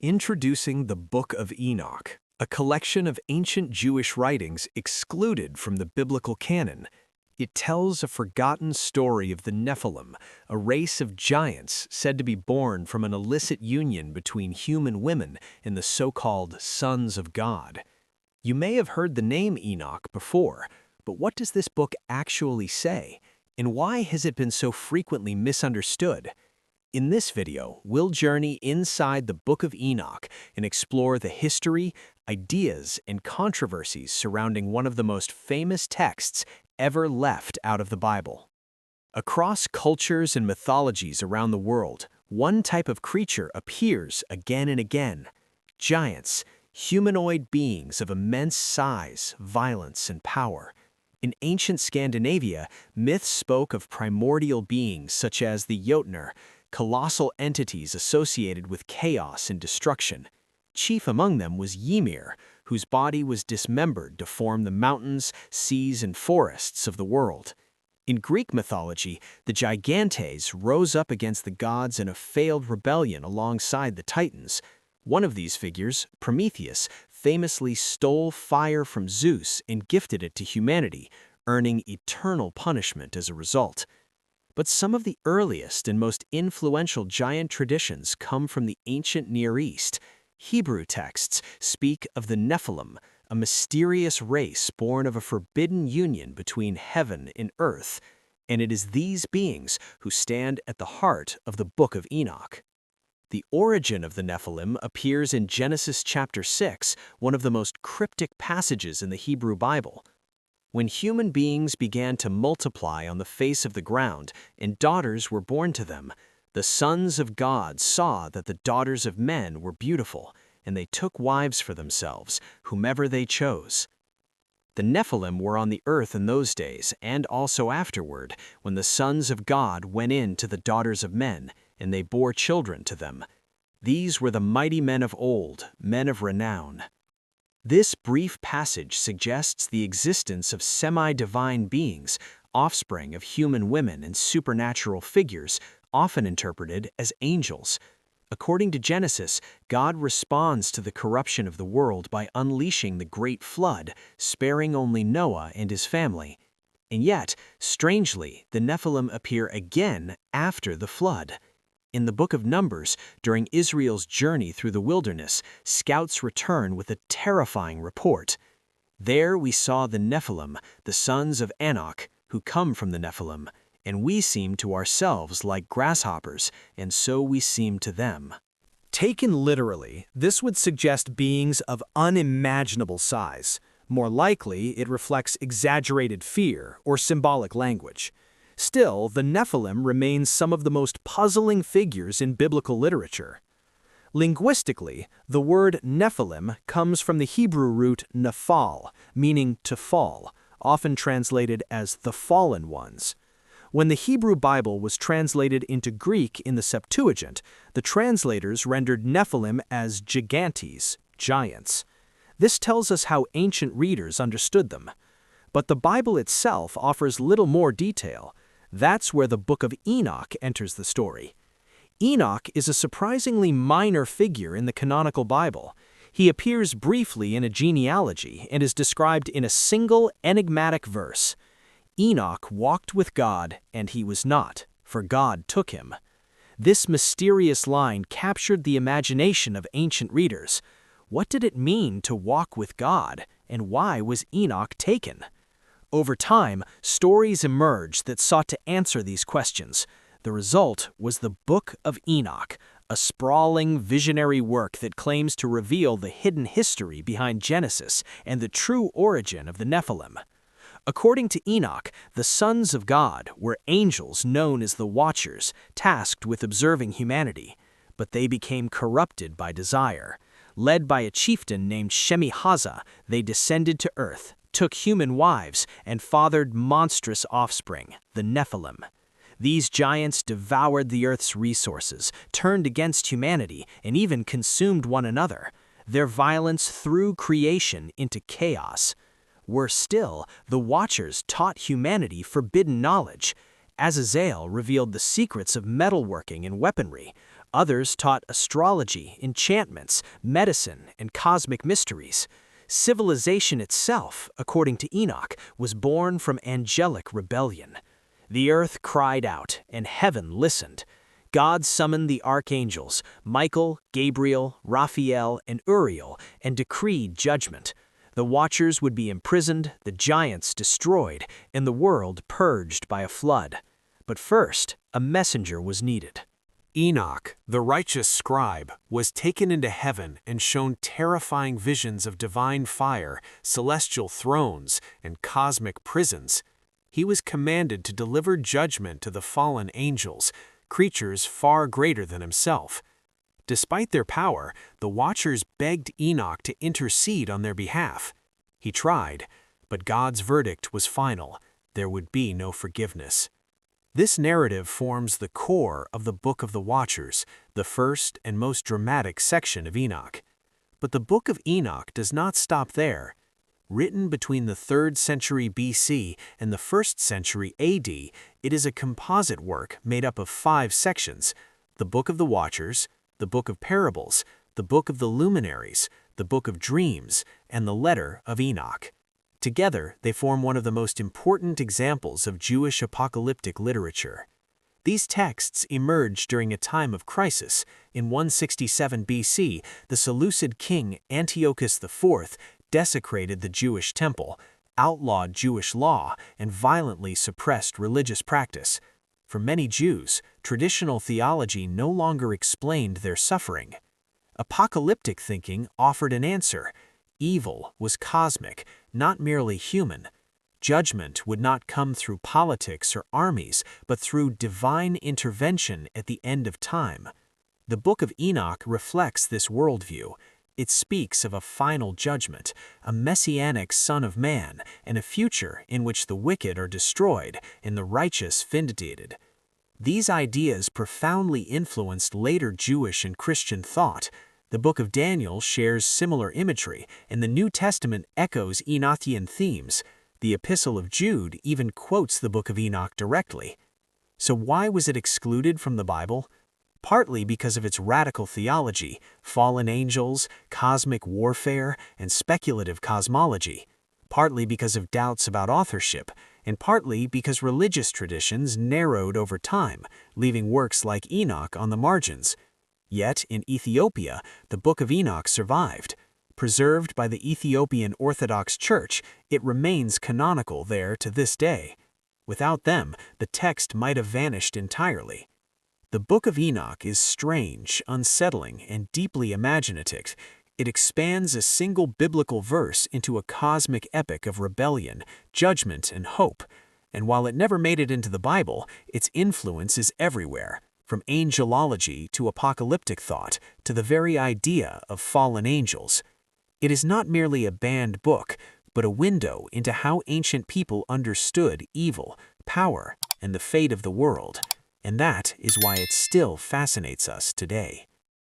Introducing the Book of Enoch, a collection of ancient Jewish writings excluded from the biblical canon. It tells a forgotten story of the Nephilim, a race of giants said to be born from an illicit union between human women and the so-called sons of God. You may have heard the name Enoch before, but what does this book actually say? And why has it been so frequently misunderstood? In this video, we'll journey inside the Book of Enoch and explore the history, ideas, and controversies surrounding one of the most famous texts ever left out of the Bible. Across cultures and mythologies around the world, one type of creature appears again and again: giants, humanoid beings of immense size, violence, and power. In ancient Scandinavia, myths spoke of primordial beings such as the Jotnar, colossal entities associated with chaos and destruction. Chief among them was Ymir, whose body was dismembered to form the mountains, seas, and forests of the world. In Greek mythology, the Gigantes rose up against the gods in a failed rebellion alongside the Titans. One of these figures, Prometheus, famously stole fire from Zeus and gifted it to humanity, earning eternal punishment as a result. But some of the earliest and most influential giant traditions come from the ancient Near East. Hebrew texts speak of the Nephilim, a mysterious race born of a forbidden union between heaven and earth, and it is these beings who stand at the heart of the Book of Enoch. The origin of the Nephilim appears in Genesis chapter 6, one of the most cryptic passages in the Hebrew Bible. When human beings began to multiply on the face of the ground and daughters were born to them, the sons of God saw that the daughters of men were beautiful, and they took wives for themselves, whomever they chose. The Nephilim were on the earth in those days, and also afterward, when the sons of God went in to the daughters of men, and they bore children to them. These were the mighty men of old, men of renown. This brief passage suggests the existence of semi-divine beings, offspring of human women and supernatural figures, often interpreted as angels. According to Genesis, God responds to the corruption of the world by unleashing the great flood, sparing only Noah and his family. And yet, strangely, the Nephilim appear again after the flood. In the Book of Numbers, during Israel's journey through the wilderness, scouts return with a terrifying report. There we saw the Nephilim, the sons of Enoch, who come from the Nephilim, and we seem to ourselves like grasshoppers, and so we seem to them. Taken literally, this would suggest beings of unimaginable size. More likely, it reflects exaggerated fear or symbolic language. Still, the Nephilim remains some of the most puzzling figures in biblical literature. Linguistically, the word Nephilim comes from the Hebrew root nephal, meaning to fall, often translated as the fallen ones. When the Hebrew Bible was translated into Greek in the Septuagint, the translators rendered Nephilim as gigantes, giants. This tells us how ancient readers understood them. But the Bible itself offers little more detail. That's where the Book of Enoch enters the story. Enoch is a surprisingly minor figure in the canonical Bible. He appears briefly in a genealogy and is described in a single enigmatic verse. Enoch walked with God, and he was not, for God took him. This mysterious line captured the imagination of ancient readers. What did it mean to walk with God, and why was Enoch taken? Over time, stories emerged that sought to answer these questions. The result was the Book of Enoch, a sprawling, visionary work that claims to reveal the hidden history behind Genesis and the true origin of the Nephilim. According to Enoch, the sons of God were angels known as the Watchers, tasked with observing humanity. But they became corrupted by desire. Led by a chieftain named Shemi-Hazza, they descended to earth, took human wives, and fathered monstrous offspring, the Nephilim. These giants devoured the earth's resources, turned against humanity, and even consumed one another. Their violence threw creation into chaos. Worse still, the Watchers taught humanity forbidden knowledge. Azazel revealed the secrets of metalworking and weaponry. Others taught astrology, enchantments, medicine, and cosmic mysteries. Civilization itself, according to Enoch, was born from angelic rebellion. The earth cried out, and heaven listened. God summoned the archangels, Michael, Gabriel, Raphael, and Uriel, and decreed judgment. The watchers would be imprisoned, the giants destroyed, and the world purged by a flood. But first, a messenger was needed. Enoch, the righteous scribe, was taken into heaven and shown terrifying visions of divine fire, celestial thrones, and cosmic prisons. He was commanded to deliver judgment to the fallen angels, creatures far greater than himself. Despite their power, the Watchers begged Enoch to intercede on their behalf. He tried, but God's verdict was final. There would be no forgiveness. This narrative forms the core of the Book of the Watchers, the first and most dramatic section of Enoch. But the Book of Enoch does not stop there. Written between the 3rd century BC and the 1st century AD, it is a composite work made up of 5 sections: the Book of the Watchers, the Book of Parables, the Book of the Luminaries, the Book of Dreams, and the Letter of Enoch. Together, they form one of the most important examples of Jewish apocalyptic literature. These texts emerged during a time of crisis. In 167 BC, the Seleucid king Antiochus IV desecrated the Jewish temple, outlawed Jewish law, and violently suppressed religious practice. For many Jews, traditional theology no longer explained their suffering. Apocalyptic thinking offered an answer. Evil was cosmic, not merely human. Judgment would not come through politics or armies, but through divine intervention at the end of time. The Book of Enoch reflects this worldview. It speaks of a final judgment, a messianic Son of Man, and a future in which the wicked are destroyed and the righteous vindicated. These ideas profoundly influenced later Jewish and Christian thought. The Book of Daniel shares similar imagery, and the New Testament echoes Enochian themes. The Epistle of Jude even quotes the Book of Enoch directly. So why was it excluded from the Bible? Partly because of its radical theology, fallen angels, cosmic warfare, and speculative cosmology. Partly because of doubts about authorship, and partly because religious traditions narrowed over time, leaving works like Enoch on the margins. Yet, in Ethiopia, the Book of Enoch survived. Preserved by the Ethiopian Orthodox Church, it remains canonical there to this day. Without them, the text might have vanished entirely. The Book of Enoch is strange, unsettling, and deeply imaginative. It expands a single biblical verse into a cosmic epic of rebellion, judgment, and hope. And while it never made it into the Bible, its influence is everywhere. From angelology to apocalyptic thought to the very idea of fallen angels. It is not merely a banned book, but a window into how ancient people understood evil, power, and the fate of the world. And that is why it still fascinates us today.